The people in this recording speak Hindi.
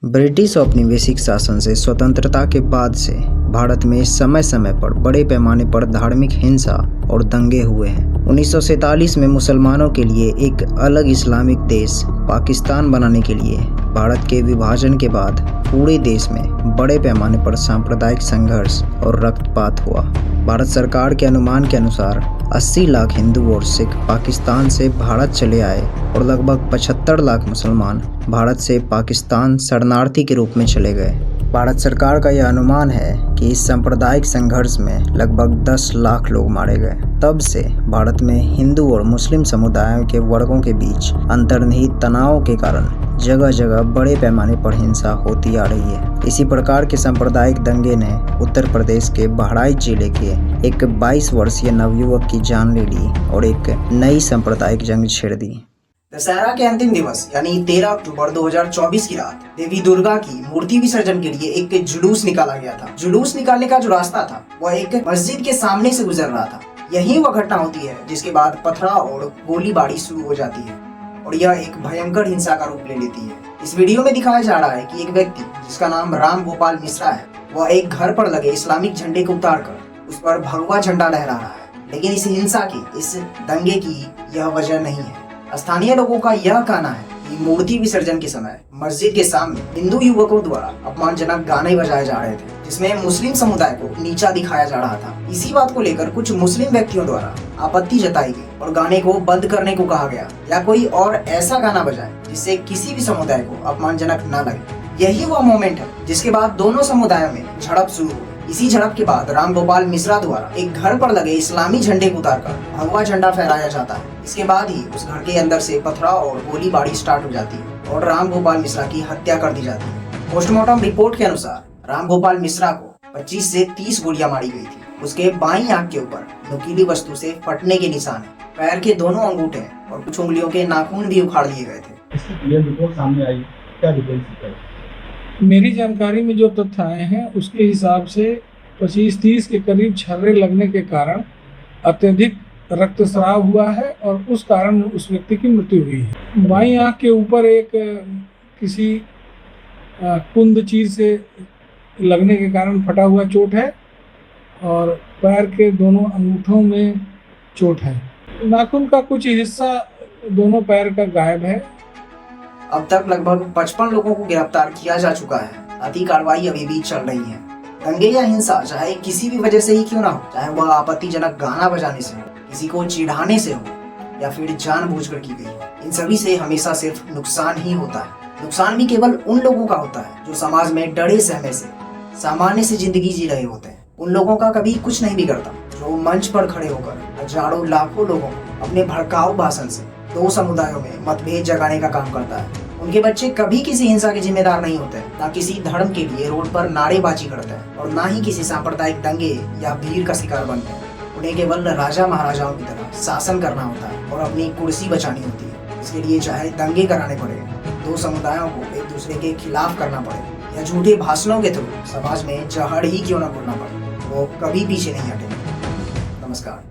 ब्रिटिश औपनिवेशिक शासन से स्वतंत्रता के बाद से भारत में समय समय पर बड़े पैमाने पर धार्मिक हिंसा और दंगे हुए हैं। 1947 में मुसलमानों के लिए एक अलग इस्लामिक देश पाकिस्तान बनाने के लिए भारत के विभाजन के बाद पूरे देश में बड़े पैमाने पर सांप्रदायिक संघर्ष और रक्तपात हुआ। भारत सरकार के अनुमान के अनुसार 80 लाख हिंदू और सिख पाकिस्तान से भारत चले आए और लगभग 75 लाख मुसलमान भारत से पाकिस्तान शरणार्थी के रूप में चले गए। भारत सरकार का यह अनुमान है कि इस सांप्रदायिक संघर्ष में लगभग 10 लाख लोग मारे गए। तब से भारत में हिंदू और मुस्लिम समुदायों के वर्गों के बीच अंतर्निहित तनाव के कारण जगह जगह बड़े पैमाने पर हिंसा होती आ रही है। इसी प्रकार के सांप्रदायिक दंगे ने उत्तर प्रदेश के बहराइच जिले के एक 22 वर्षीय नवयुवक की जान ले ली और एक नई सांप्रदायिक जंग छेड़ दी। दशहरा के अंतिम दिवस यानी 13 अक्टूबर 2024 की रात देवी दुर्गा की मूर्ति विसर्जन के लिए एक जुलूस निकाला गया था। जुलूस निकालने का जो रास्ता था वह एक मस्जिद के सामने से गुजर रहा था। यही वह घटना होती है जिसके बाद पथराव और गोलीबारी शुरू हो जाती है और यह एक भयंकर हिंसा का रूप ले लेती है। इस वीडियो में दिखाया जा रहा है कि एक व्यक्ति जिसका नाम राम गोपाल मिश्रा है, वह एक घर पर लगे इस्लामिक झंडे को उतारकर उस पर भगवा झंडा लहरा रहा है। लेकिन इस हिंसा की, इस दंगे की यह वजह नहीं है। स्थानीय लोगों का यह कहना है कि मूर्ति विसर्जन के समय मस्जिद के सामने हिंदू युवकों द्वारा अपमानजनक गाने बजाए जा रहे थे, जिसमें मुस्लिम समुदाय को नीचा दिखाया जा रहा था। इसी बात को लेकर कुछ मुस्लिम व्यक्तियों द्वारा आपत्ति जताई गई और गाने को बंद करने को कहा गया या कोई और ऐसा गाना बजाए जिससे किसी भी समुदाय को अपमानजनक न लगे। यही वह मोमेंट है जिसके बाद दोनों समुदायों में झड़प शुरू हुई। इसी झड़प के बाद राम गोपाल मिश्रा द्वारा एक घर पर लगे इस्लामी झंडे को उतारकर भगवा झंडा फहराया जाता है। इसके बाद ही उस घर के अंदर से पथराव और गोलीबारी स्टार्ट हो जाती है और राम गोपाल मिश्रा की हत्या कर दी जाती है। पोस्टमार्टम रिपोर्ट के अनुसार राम गोपाल मिश्रा को 25 से 30 गोलियां मारी गई थी। उसके बाईं आंख के ऊपर नुकीली वस्तु से फटने के निशान है। पैर के दोनों अंगूठे और कुछ उंगलियों के नाखून भी उखाड़ लिए गए थे। रिपोर्ट सामने आई, क्या डिटेल्स है? मेरी जानकारी में जो तथ्य आए हैं उसके हिसाब से 25-30 के करीब छर्रे लगने के कारण अत्यधिक रक्तस्राव हुआ है और उस कारण उस व्यक्ति की मृत्यु हुई है। बाईं आंख के ऊपर एक किसी कुंद चीज से लगने के कारण फटा हुआ चोट है और पैर के दोनों अंगूठों में चोट है। नाखून का कुछ हिस्सा दोनों पैर का गायब है। अब तक लगभग 55 लोगों को गिरफ्तार किया जा चुका है। साथ कार्रवाई अभी भी चल रही है। दंगे या हिंसा चाहे किसी भी वजह से ही क्यों ना हो, चाहे वह आपत्तिजनक गाना बजाने से हो, किसी को चिढ़ाने से हो या फिर जानबूझकर की गई हो, इन सभी से हमेशा सिर्फ नुकसान ही होता है। नुकसान भी केवल उन लोगों का होता है जो समाज में डरे सहमे से सामान्य से जिंदगी जी रहे होते हैं। उन लोगों का कभी कुछ नहीं बिगड़ता जो मंच पर खड़े होकर हजारों लाखों लोगों को अपने भड़काऊ भाषण से दो समुदायों में मतभेद जगाने का काम करता है। उनके बच्चे कभी किसी हिंसा के जिम्मेदार नहीं होते, ना किसी धर्म के लिए रोड पर नारेबाजी करते हैं और ना ही किसी सांप्रदायिक दंगे या भीड़ का शिकार बनते हैं। उन्हें केवल राजा महाराजाओं की तरह शासन करना होता है और अपनी कुर्सी बचानी होती है। इसके लिए चाहे दंगे कराने पड़े, दो समुदायों को एक दूसरे के खिलाफ करना पड़े या झूठे भाषणों के थ्रू समाज में जहर ही क्यों न घुलना पड़े, वो कभी पीछे नहीं हटेंगे। नमस्कार।